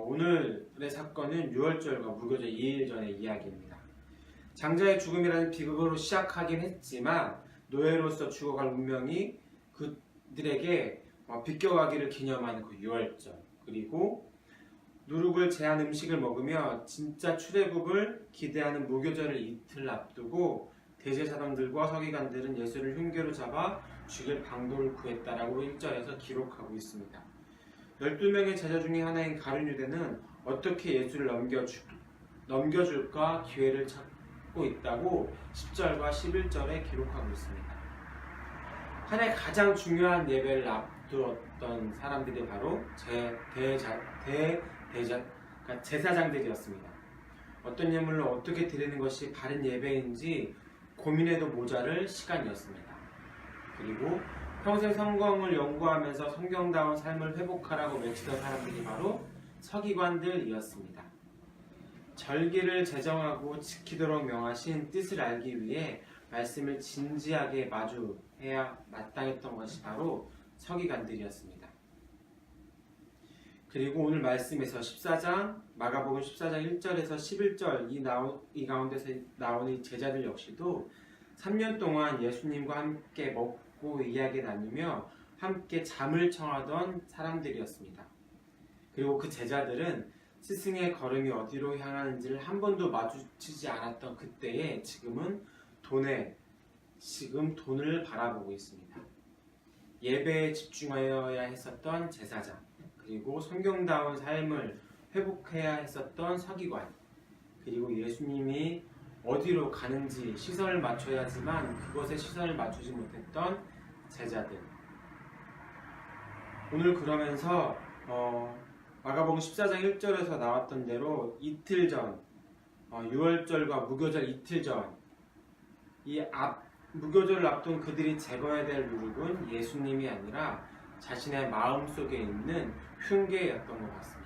오늘의 사건은 유월절과 무교절 2일 전의 이야기입니다. 장자의 죽음이라는 비극으로 시작하긴 했지만 노예로서 죽어갈 운명이 그들에게 비껴가기를 기념하는 그 유월절, 그리고 누룩을 제한 음식을 먹으며 진짜 출애굽을 기대하는 무교절을 이틀 앞두고 대제사장들과 서기관들은 예수를 흉계로 잡아 죽일 방도를 구했다라고 1절에서 기록하고 있습니다. 12명의 제자 중에 하나인 가룟 유대는 어떻게 예수를 넘겨줄까 기회를 찾고 있다고 10절과 11절에 기록하고 있습니다. 한 해 가장 중요한 예배를 앞두었던 사람들이 바로 제사장들이었습니다. 어떤 예물을 어떻게 드리는 것이 바른 예배인지 고민해도 모자랄 시간이었습니다. 그리고 평생 성경을 연구하면서 성경다운 삶을 회복하라고 외치던 사람들이 바로 서기관들이었습니다. 절기를 제정하고 지키도록 명하신 뜻을 알기 위해 말씀을 진지하게 마주해야 마땅했던 것이 바로 서기관들이었습니다. 그리고 오늘 말씀에서 14장, 마가복음 14장 1절에서 11절 이 가운데서 나오는 이 제자들 역시도 3년 동안 예수님과 함께 먹고 이야기 나누며 함께 잠을 청하던 사람들이었습니다. 그리고 그 제자들은 스승의 걸음이 어디로 향하는지를 한 번도 마주치지 않았던 그때에 지금 돈을 바라보고 있습니다. 예배에 집중하여야 했었던 제사장, 그리고 성경다운 삶을 회복해야 했었던 서기관, 그리고 예수님이 어디로 가는지 시선을 맞춰야지만 그것에 시선을 맞추지 못했던 제자들. 오늘 그러면서 마가복음 14장 1절에서 나왔던 대로 이틀 전, 유월절과 무교절 이틀 전, 무교절을 앞둔 그들이 제거해야 될 누룩은 예수님이 아니라 자신의 마음속에 있는 흉계였던 것 같습니다.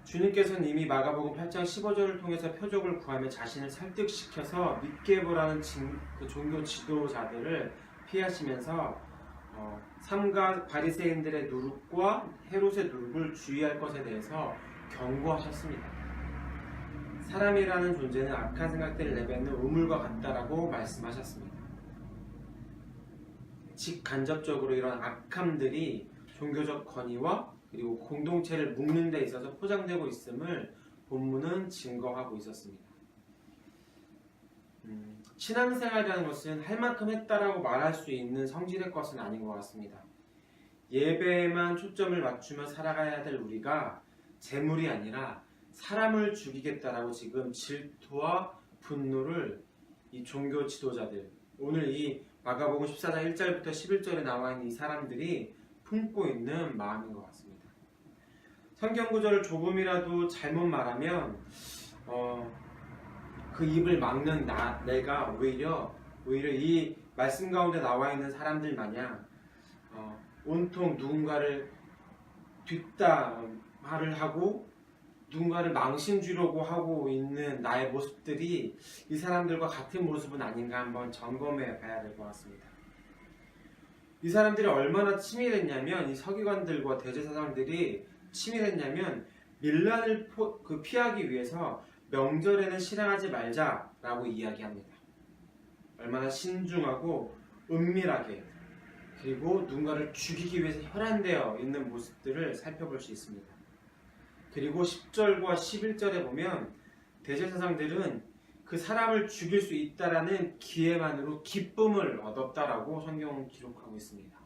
주님께서는 이미 마가복음 8장 15절을 통해서 표적을 구하며 자신을 설득시켜서 믿게 보라는 그 종교 지도자들을 피하시면서 삼가 바리새인들의 누룩과 헤롯의 누룩을 주의할 것에 대해서 경고하셨습니다. 사람이라는 존재는 악한 생각들을 내뱉는 우물과 같다라고 말씀하셨습니다. 직간접적으로 이런 악함들이 종교적 권위와 그리고 공동체를 묶는 데 있어서 포장되고 있음을 본문은 증거하고 있었습니다. 신앙생활이라는 것은 할 만큼 했다라고 말할 수 있는 성질의 것은 아닌 것 같습니다. 예배에만 초점을 맞추며 살아가야 될 우리가 재물이 아니라 사람을 죽이겠다라고 지금 질투와 분노를 이 종교 지도자들, 오늘 이 마가복음 14장 1절부터 11절에 나와 있는 이 사람들이 품고 있는 마음인 것 같습니다. 성경 구절을 조금이라도 잘못 말하면 그 입을 막는 내가 오히려 이 말씀 가운데 나와 있는 사람들 마냥 온통 누군가를 뒷담화를 하고 누군가를 망신 주려고 하고 있는 나의 모습들이 이 사람들과 같은 모습은 아닌가 한번 점검해 봐야 될 것 같습니다. 이 사람들이 얼마나 치밀했냐면, 이 서기관들과 대제사장들이 치밀했냐면 밀란을 피하기 위해서 명절에는 실행하지 말자라고 이야기합니다. 얼마나 신중하고 은밀하게, 그리고 누군가를 죽이기 위해서 혈안되어 있는 모습들을 살펴볼 수 있습니다. 그리고 10절과 11절에 보면 대제사장들은 그 사람을 죽일 수 있다라는 기회만으로 기쁨을 얻었다라고 성경은 기록하고 있습니다.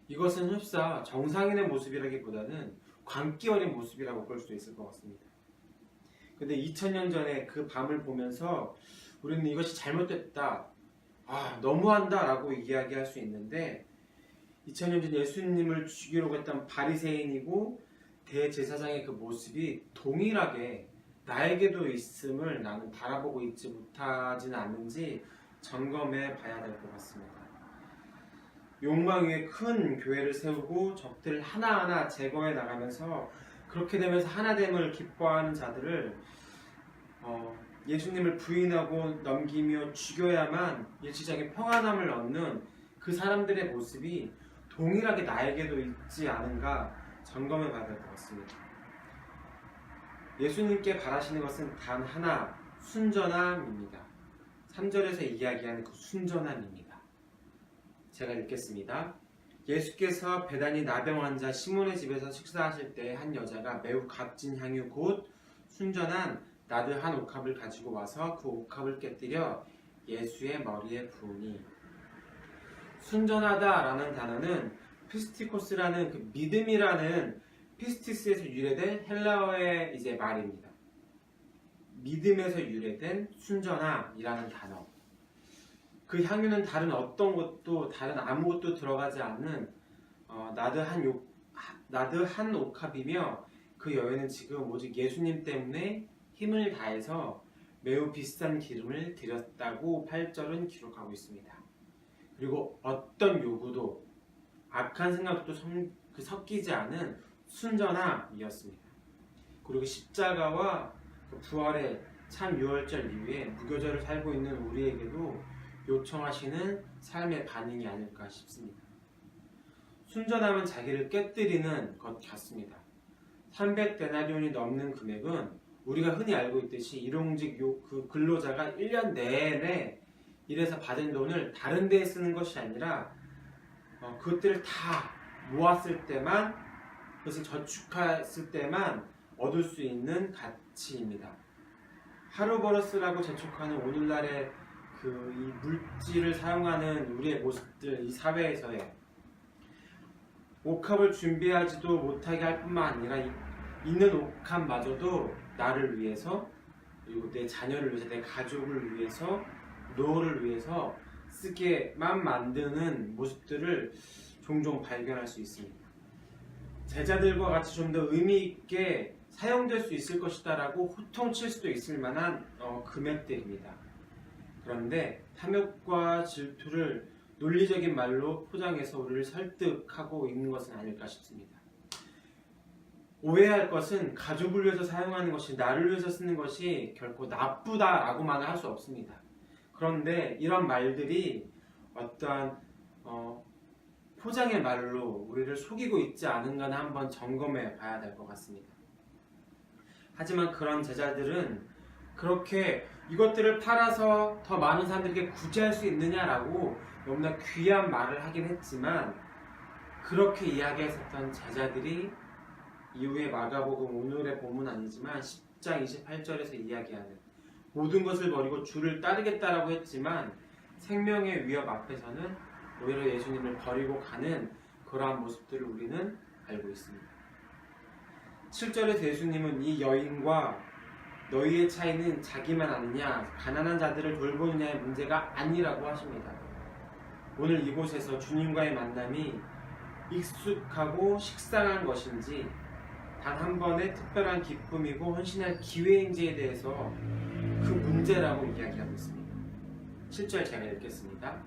이것은 흡사 정상인의 모습이라기보다는 광기 어린 모습이라고 볼 수도 있을 것 같습니다. 근데 2000년 전에 그 밤을 보면서 우리는 이것이 잘못됐다, 너무한다 라고 이야기할 수 있는데, 2000년 전 예수님을 죽이려고 했던 바리새인이고 대제사장의 그 모습이 동일하게 나에게도 있음을 나는 바라보고 있지 못하지는 않는지 점검해 봐야 될 것 같습니다. 욕망 위에 큰 교회를 세우고 적들을 하나하나 제거해 나가면서 그렇게 되면서 하나됨을 기뻐하는 자들을 예수님을 부인하고 넘기며 죽여야만 일시적인 평안함을 얻는 그 사람들의 모습이 동일하게 나에게도 있지 않은가 점검해 봐야 될 것 같습니다. 예수님께 바라시는 것은 단 하나, 순전함입니다. 3절에서 이야기하는 그 순전함입니다. 제가 읽겠습니다. 예수께서 베다니 나병 환자 시몬의 집에서 식사하실 때 한 여자가 매우 값진 향유 곧 순전한 나드 한 옥합을 가지고 와서 그 옥합을 깨뜨려 예수의 머리에 부으니. 순전하다라는 단어는 피스티코스라는 그 믿음이라는 피스티스에서 유래된 헬라어의 이제 말입니다. 믿음에서 유래된 순전함이라는 단어. 그 향유는 다른 어떤 것도 다른 아무것도 들어가지 않는 나드 한 옥합이며 그 여인은 지금 오직 예수님 때문에 힘을 다해서 매우 비싼 기름을 드렸다고 8절은 기록하고 있습니다. 그리고 어떤 요구도 악한 생각도 섞이지 않은 순전함이었습니다. 그리고 십자가와 그 부활의 참 유월절 이후에 무교절을 살고 있는 우리에게도 요청하시는 삶의 반응이 아닐까 싶습니다. 순전함은 자기를 깨뜨리는 것 같습니다. 300데나리온이 넘는 금액은 우리가 흔히 알고 있듯이 일용직 그 근로자가 1년 내내 일해서 받은 돈을 다른 데에 쓰는 것이 아니라 그것들을 다 모았을 때만, 그것을 저축했을 때만 얻을 수 있는 가치입니다. 하루 버러스라고 재촉하는 오늘날의 이 물질을 사용하는 우리의 모습들, 이 사회에서의 옥합을 준비하지도 못하게 할 뿐만 아니라 있는 옥합마저도 나를 위해서, 그리고 내 자녀를 위해서, 내 가족을 위해서, 노후를 위해서 쓰게만 만드는 모습들을 종종 발견할 수 있습니다. 제자들과 같이 좀 더 의미 있게 사용될 수 있을 것이다 라고 호통칠 수도 있을 만한 금액들입니다. 그런데 탐욕과 질투를 논리적인 말로 포장해서 우리를 설득하고 있는 것은 아닐까 싶습니다. 오해할 것은 가족을 위해서 사용하는 것이, 나를 위해서 쓰는 것이 결코 나쁘다라고만 할 수 없습니다. 그런데 이런 말들이 어떠한 포장의 말로 우리를 속이고 있지 않은가는 한번 점검해 봐야 될 것 같습니다. 하지만 그런 제자들은 그렇게 이것들을 팔아서 더 많은 사람들에게 구제할 수 있느냐라고 너무나 귀한 말을 하긴 했지만, 그렇게 이야기했었던 제자들이 이후에 마가복음 오늘의 본문 아니지만 10장 28절에서 이야기하는 모든 것을 버리고 주를 따르겠다라고 했지만 생명의 위협 앞에서는 오히려 예수님을 버리고 가는 그러한 모습들을 우리는 알고 있습니다. 7절에서 예수님은 이 여인과 너희의 차이는 자기만 아느냐, 가난한 자들을 돌보느냐의 문제가 아니라고 하십니다. 오늘 이곳에서 주님과의 만남이 익숙하고 식상한 것인지, 단 한 번의 특별한 기쁨이고 헌신할 기회인지에 대해서 그 문제라고 이야기하고 있습니다. 7절 제가 읽겠습니다.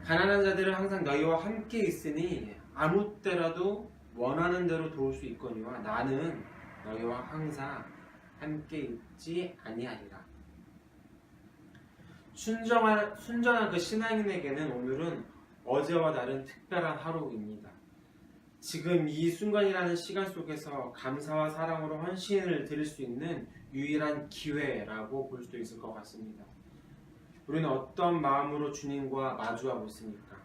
가난한 자들은 항상 너희와 함께 있으니 아무 때라도 원하는 대로 도울 수 있거니와 나는 너희와 항상 함께 있지 아니하리라. 순전한 그 신앙인에게는 오늘은 어제와 다른 특별한 하루입니다. 지금 이 순간이라는 시간 속에서 감사와 사랑으로 헌신을 드릴 수 있는 유일한 기회라고 볼 수도 있을 것 같습니다. 우리는 어떤 마음으로 주님과 마주하고 있습니까?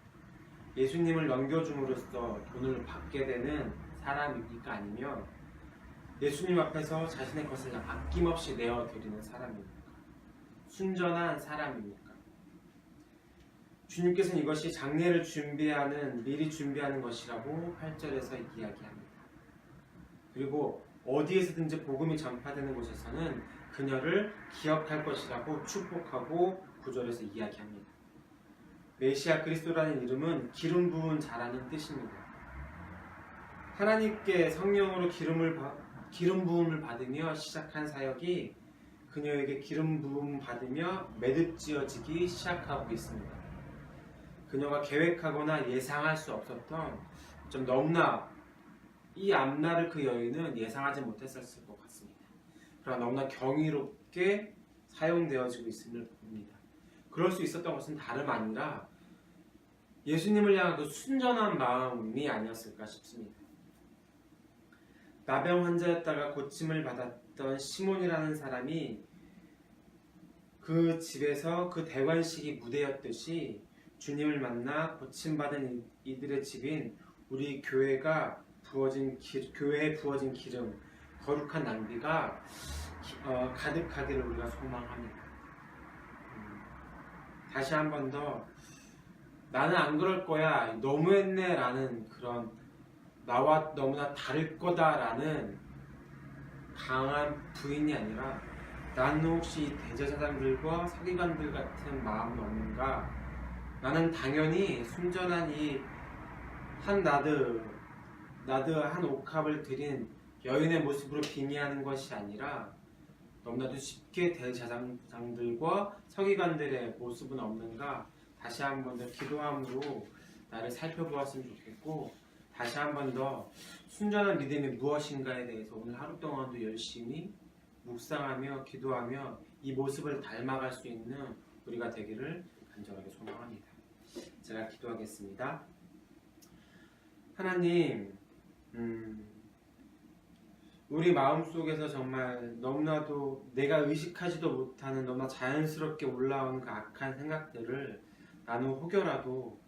예수님을 넘겨줌으로써 돈을 받게 되는 사람입니까? 아니면 예수님 앞에서 자신의 것을 아낌없이 내어드리는 사람입니까? 순전한 사람입니까? 주님께서는 이것이 장례를 미리 준비하는 것이라고 8절에서 이야기합니다. 그리고 어디에서든지 복음이 전파되는 곳에서는 그녀를 기억할 것이라고 축복하고 9절에서 이야기합니다. 메시아 그리스도라는 이름은 기름 부은 자라는 뜻입니다. 하나님께 성령으로 기름 부음을 받으며 시작한 사역이 그녀에게 기름 부음 받으며 매듭지어지기 시작하고 있습니다. 그녀가 계획하거나 예상할 수 없었던, 좀 너무나 이 앞날을 그 여인은 예상하지 못했었을 것 같습니다. 그러나 너무나 경이롭게 사용되어지고 있음을 봅니다. 그럴 수 있었던 것은 다름 아니라 예수님을 향한 그 순전한 마음이 아니었을까 싶습니다. 나병 환자였다가 고침을 있었던 시몬이라는 사람이 그 집에서 그 대관식이 무대였듯이 주님을 만나 고침받은 이들의 집인 우리 교회에 부어진 기름, 거룩한 낭비가 가득하기를 우리가 소망합니다. 다시 한 번 더 나는 안 그럴 거야, 너무했네 라는 그런 나와 너무나 다를 거다라는 강한 부인이 아니라 나는 혹시 대제사장들과 서기관들 같은 마음은 없는가? 나는 당연히 순전한 이 한 나드 한 옥합을 들인 여인의 모습으로 빙의하는 것이 아니라 너무나도 쉽게 대제사장들과 서기관들의 모습은 없는가? 다시 한 번 더 기도함으로 나를 살펴보았으면 좋겠고, 다시 한 번 더 순전한 믿음이 무엇인가에 대해서 오늘 하루 동안도 열심히 묵상하며 기도하며 이 모습을 닮아갈 수 있는 우리가 되기를 간절하게 소망합니다. 제가 기도하겠습니다. 하나님, 우리 마음속에서 정말 너무나도 내가 의식하지도 못하는 너무나 자연스럽게 올라온 그 악한 생각들을 나는 혹여라도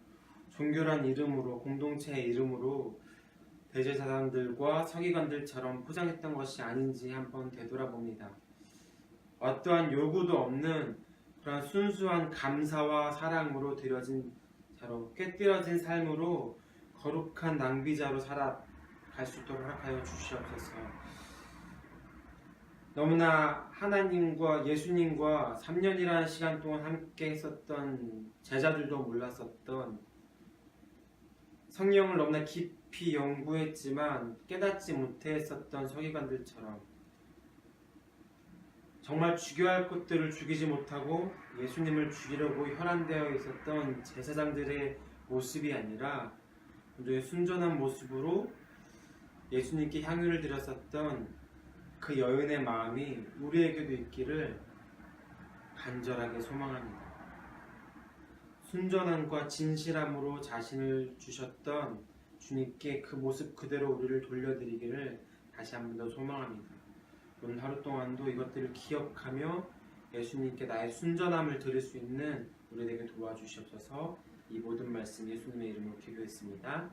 종교란 이름으로, 공동체의 이름으로 대제사장들과 서기관들처럼 포장했던 것이 아닌지 한번 되돌아봅니다. 어떠한 요구도 없는 그런 순수한 감사와 사랑으로 드려진 자로 꿰뚫어진 삶으로 거룩한 낭비자로 살아갈 수 있도록 허락하여 주시옵소서. 너무나 하나님과 예수님과 3년이라는 시간 동안 함께 했었던 제자들도 몰랐었던, 성경을 너무나 깊이 연구했지만 깨닫지 못했었던 서기관들처럼 정말 죽여야 할 것들을 죽이지 못하고 예수님을 죽이려고 혈안되어 있었던 제사장들의 모습이 아니라 우리의 순전한 모습으로 예수님께 향유를 드렸었던 그 여인의 마음이 우리에게도 있기를 간절하게 소망합니다. 순전함과 진실함으로 자신을 주셨던 주님께 그 모습 그대로 우리를 돌려드리기를 다시 한 번 더 소망합니다. 오늘 하루 동안도 이것들을 기억하며 예수님께 나의 순전함을 드릴 수 있는 우리에게 도와주시옵소서. 이 모든 말씀 예수님의 이름으로 기도했습니다.